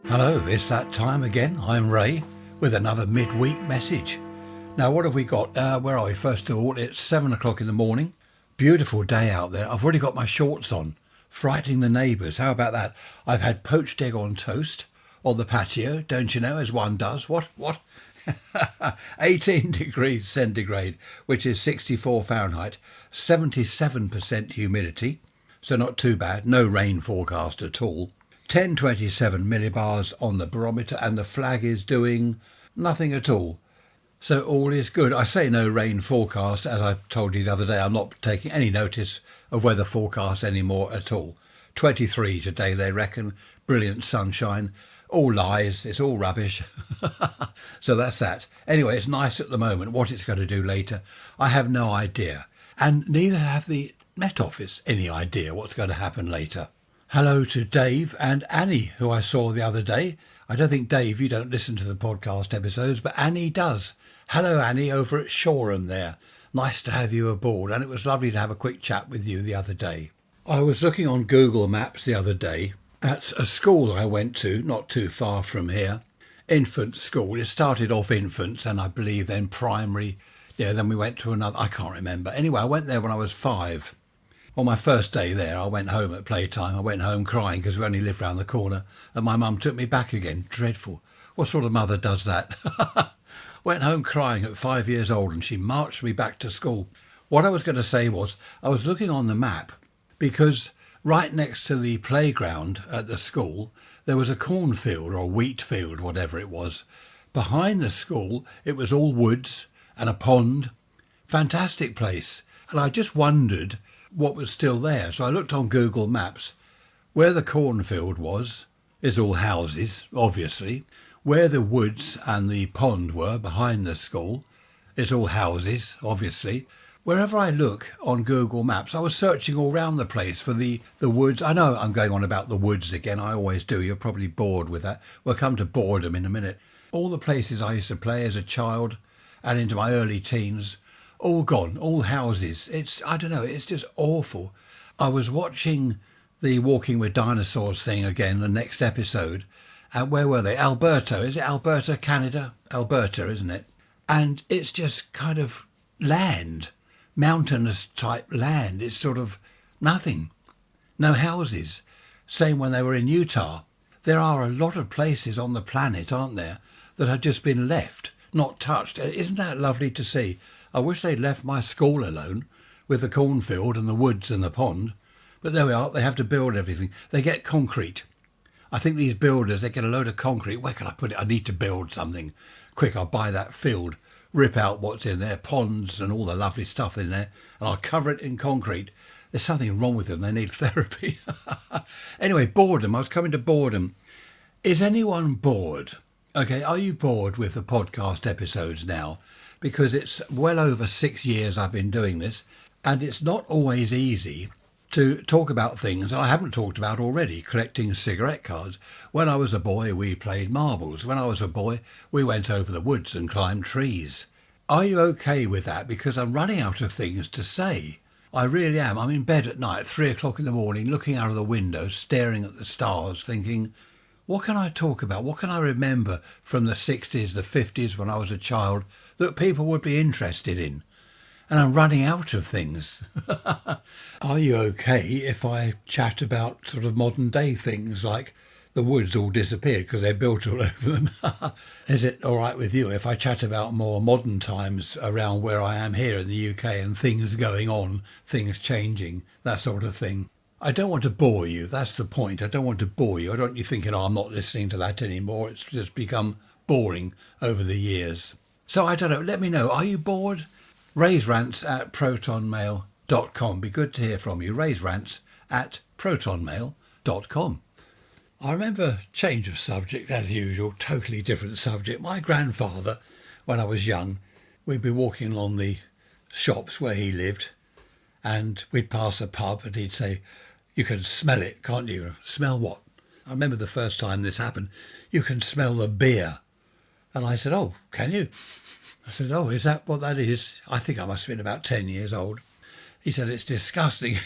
Hello, it's that time again. I'm Ray with another midweek message. Now, what have we got? Where are we? First of all, it's 7 o'clock in the morning. Beautiful day out there. I've already got my shorts on, frightening the neighbours. How about that? I've had poached egg on toast on the patio, don't you know, as one does. What? 18 degrees centigrade, which is 64 Fahrenheit, 77% humidity, so not too bad. No rain forecast at all. 1027 millibars on the barometer, and the flag is doing nothing at all. So all is good. I say no rain forecast, as I told you the other day. I'm not taking any notice of weather forecasts anymore at all. 23 today, they reckon. Brilliant sunshine. All lies. It's all rubbish. So that's that. Anyway, it's nice at the moment. What it's going to do later, I have no idea. And neither have the Met Office any idea what's going to happen later. Hello to Dave and Annie, who I saw the other day. I don't think, Dave, you don't listen to the podcast episodes, but Annie does. Hello, Annie, over at Shoreham there. Nice to have you aboard, and it was lovely to have a quick chat with you the other day. I was looking on Google Maps the other day at a school I went to, not too far from here. Infant school. It started off infants, and I believe then primary. Yeah, then we went to another. I can't remember. Anyway, I went there when I was 5. On my first day there, I went home at playtime. I went home crying because we only lived round the corner, and my mum took me back again. Dreadful. What sort of mother does that? Went home crying at 5 years old, and she marched me back to school. What I was going to say was, I was looking on the map because right next to the playground at the school, there was a cornfield or wheat field, whatever it was. Behind the school, it was all woods and a pond. Fantastic place. And I just wondered what was still there. So I looked on Google Maps. Where the cornfield was is all houses, obviously. Where the woods and the pond were behind the school is all houses, obviously. Wherever I look on Google Maps, I was searching all around the place for the woods. I know I'm going on about the woods again. I always do. You're probably bored with that. We'll come to boredom in a minute. All the places I used to play as a child and into my early teens, all gone, all houses. I don't know, it's just awful. I was watching the Walking with Dinosaurs thing again, the next episode. And where were they? Alberta. Is it Alberta, Canada? Alberta, isn't it? And it's just kind of land, mountainous type land. It's sort of nothing. No houses. Same when they were in Utah. There are a lot of places on the planet, aren't there, that have just been left, not touched. Isn't that lovely to see? I wish they'd left my school alone with the cornfield and the woods and the pond. But there we are. They have to build everything. They get concrete. I think these builders, they get a load of concrete. Where can I put it? I need to build something. Quick, I'll buy that field, rip out what's in there, ponds and all the lovely stuff in there, and I'll cover it in concrete. There's something wrong with them. They need therapy. Anyway, boredom. I was coming to boredom. Is anyone bored? Okay, are you bored with the podcast episodes now? Because it's well over 6 years I've been doing this, and it's not always easy to talk about things I haven't talked about already. Collecting cigarette cards. When I was a boy, we played marbles. When I was a boy, we went over the woods and climbed trees. Are you okay with that? Because I'm running out of things to say. I really am. I'm in bed at night, 3 o'clock in the morning, looking out of the window, staring at the stars, thinking, what can I talk about? What can I remember from the 60s, the 50s, when I was a child, that people would be interested in? And I'm running out of things. Are you okay if I chat about sort of modern day things like the woods all disappeared because they built all over them? Is it all right with you if I chat about more modern times around where I am here in the UK and things going on, things changing, that sort of thing? I don't want to bore you. That's the point. I don't want to bore you. I don't want you thinking, oh, I'm not listening to that anymore. It's just become boring over the years. So I don't know. Let me know. Are you bored? Raise rants at protonmail.com. Be good to hear from you. Raise rants at protonmail.com. I remember, change of subject as usual, totally different subject. My grandfather, when I was young, we'd be walking along the shops where he lived and we'd pass a pub and he'd say, you can smell it, can't you? Smell what? I remember the first time this happened. You can smell the beer. And I said, oh, can you? I said, oh, is that what that is? I think I must have been about 10 years old. He said, it's disgusting.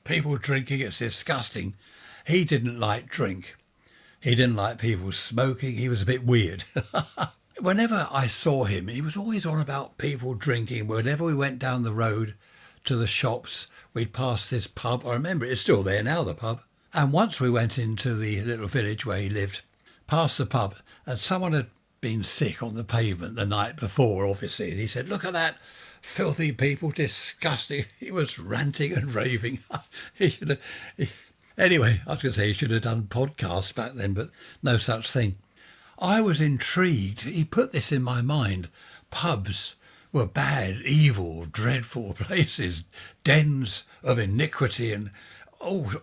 People drinking, it's disgusting. He didn't like drink. He didn't like people smoking. He was a bit weird. Whenever I saw him, he was always on about people drinking. Whenever we went down the road to the shops, we'd pass this pub. I remember it's still there now, the pub. And once we went into the little village where he lived, past the pub, and someone had been sick on the pavement the night before, obviously. And he said, "Look at that, filthy people, disgusting." He was ranting and raving. Anyway, I was going to say he should have done podcasts back then, but no such thing. I was intrigued. He put this in my mind. Pubs were bad, evil, dreadful places, dens of iniquity, and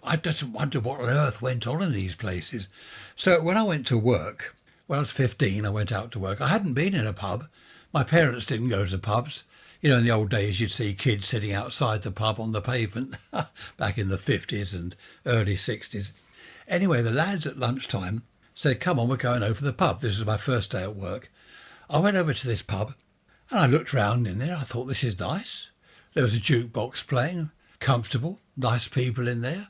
I just wonder what on earth went on in these places. So when I went to work, when I was 15, I went out to work. I hadn't been in a pub. My parents didn't go to pubs. You know, in the old days, you'd see kids sitting outside the pub on the pavement back in the 50s and early 60s. Anyway, the lads at lunchtime said, "Come on, we're going over to the pub." This was my first day at work. I went over to this pub and I looked round in there. I thought, this is nice. There was a jukebox playing, comfortable, nice people in there.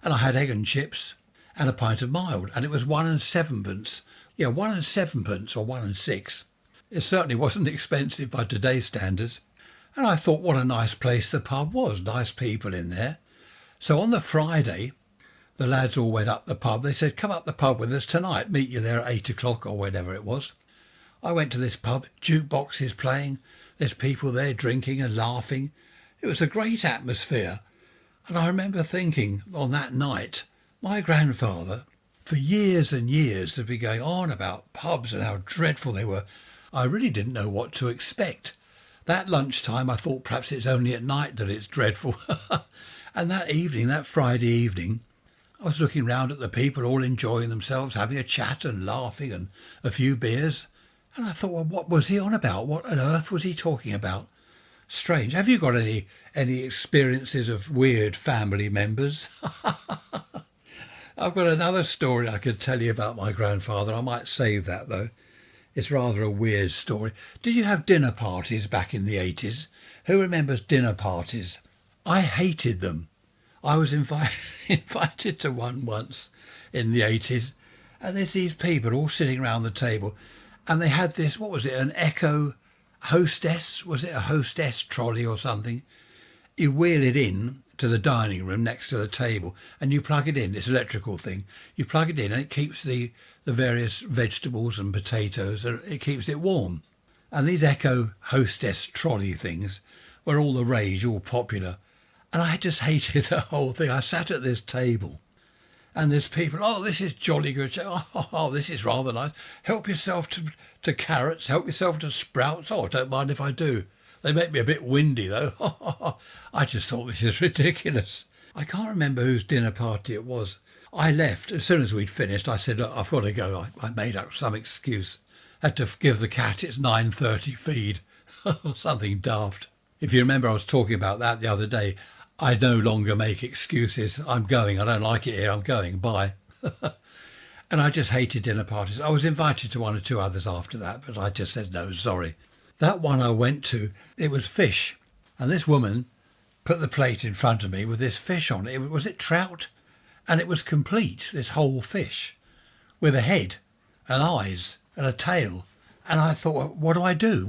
And I had egg and chips and a pint of mild. And it was 1 and 7pence. Yeah, 1 and 7pence or 1 and 6. It certainly wasn't expensive by today's standards. And I thought, what a nice place the pub was. Nice people in there. So on the Friday, the lads all went up the pub. They said, "Come up the pub with us tonight. Meet you there at 8 o'clock or whatever it was." I went to this pub. Jukeboxes playing. There's people there drinking and laughing. It was a great atmosphere. And I remember thinking on that night, my grandfather, for years and years, had been going on about pubs and how dreadful they were. I really didn't know what to expect. That lunchtime, I thought perhaps it's only at night that it's dreadful. And that evening, that Friday evening, I was looking round at the people all enjoying themselves, having a chat and laughing and a few beers. And I thought, well, what was he on about? What on earth was he talking about? Strange. Have you got any experiences of weird family members? I've got another story I could tell you about my grandfather. I might save that, though. It's rather a weird story. Did you have dinner parties back in the 80s? Who remembers dinner parties? I hated them. I was invited to one once in the 80s, and there's these people all sitting around the table, and they had this, what was it, an Echo hostess? Was it a hostess trolley or something? You wheel it in to the dining room next to the table, and you plug it in. It's an electrical thing. You plug it in, and it keeps the various vegetables and potatoes, and it keeps it warm. And these Echo hostess trolley things were all the rage, all popular. And I just hated the whole thing. I sat at this table and there's people, "Oh, this is jolly good. Oh, this is rather nice. Help yourself to carrots. Help yourself to sprouts. Oh, I don't mind if I do. They make me a bit windy, though." I just thought, this is ridiculous. I can't remember whose dinner party it was. I left. As soon as we'd finished, I said, "Look, I've got to go." I made up some excuse. Had to give the cat its 9:30 feed. Something daft. If you remember, I was talking about that the other day. I no longer make excuses. I'm going. I don't like it here. I'm going. Bye. And I just hated dinner parties. I was invited to one or two others after that, but I just said, no, sorry. That one I went to, it was fish. And this woman put the plate in front of me with this fish on it. Was it trout? And it was complete, this whole fish, with a head and eyes and a tail. And I thought, well, what do I do?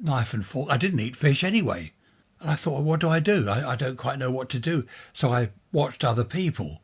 Knife and fork. I didn't eat fish anyway. And I thought, well, what do? I don't quite know what to do. So I watched other people.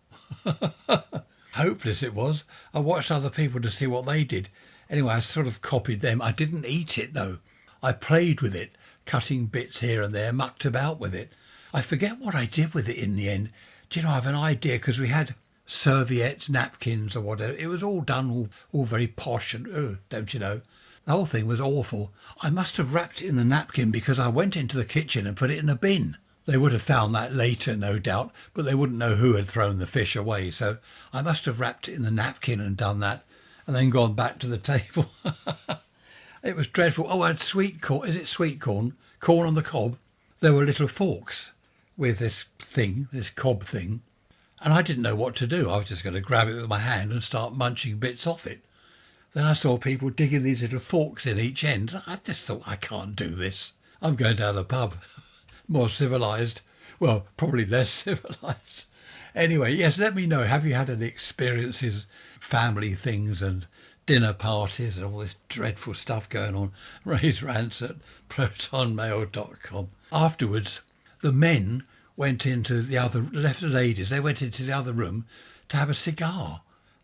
Hopeless it was. I watched other people to see what they did. Anyway, I sort of copied them. I didn't eat it, though. I played with it, cutting bits here and there, mucked about with it. I forget what I did with it in the end. Do you know, I have an idea, because we had serviettes, napkins or whatever. It was all done, all very posh and, don't you know. The whole thing was awful. I must have wrapped it in the napkin because I went into the kitchen and put it in a bin. They would have found that later, no doubt, but they wouldn't know who had thrown the fish away. So I must have wrapped it in the napkin and done that and then gone back to the table. It was dreadful. Oh, I had sweet corn. Is it sweet corn? Corn on the cob. There were little forks with this thing, this cob thing. And I didn't know what to do. I was just going to grab it with my hand and start munching bits off it. Then I saw people digging these little forks in each end. I just thought, I can't do this. I'm going down the pub. More civilised. Well, probably less civilised. Anyway, yes, let me know. Have you had any experiences, family things and dinner parties and all this dreadful stuff going on? Raise rants at protonmail.com. Afterwards, the men left the ladies, they went into the other room to have a cigar.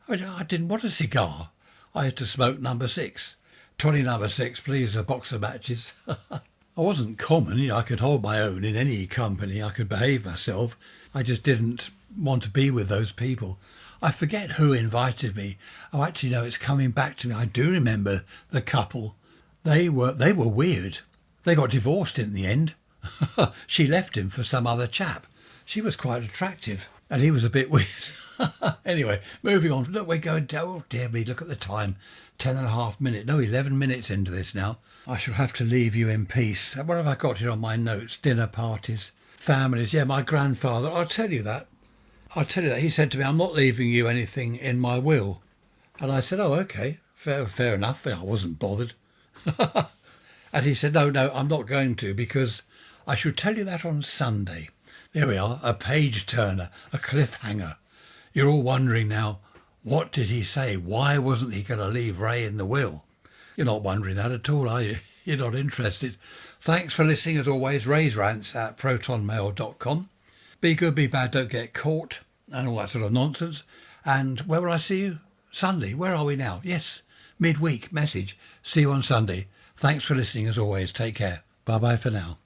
I didn't want a cigar. I had to smoke number 6. 20 number 6, please, a box of matches. I wasn't common, I could hold my own in any company, I could behave myself. I just didn't want to be with those people. I forget who invited me. Oh, actually, no, it's coming back to me. I do remember the couple. They were weird. They got divorced in the end. She left him for some other chap. She was quite attractive, and he was a bit weird. Anyway, moving on. Look, we're going down. Oh, dear me, look at the time. 10.5 minutes. No, 11 minutes into this now. I shall have to leave you in peace. What have I got here on my notes? Dinner parties, families. Yeah, my grandfather. I'll tell you that. He said to me, I'm not leaving you anything in my will. And I said, oh, okay, fair enough. I wasn't bothered. And he said, no, I'm not going to, because I should tell you that on Sunday. There we are, a page turner, a cliffhanger. You're all wondering now, what did he say? Why wasn't he going to leave Ray in the will? You're not wondering that at all, are you? You're not interested. Thanks for listening, as always. Raise rants at protonmail.com. Be good, be bad, don't get caught, and all that sort of nonsense. And where will I see you? Sunday. Where are we now? Yes, midweek message. See you on Sunday. Thanks for listening, as always. Take care. Bye-bye for now.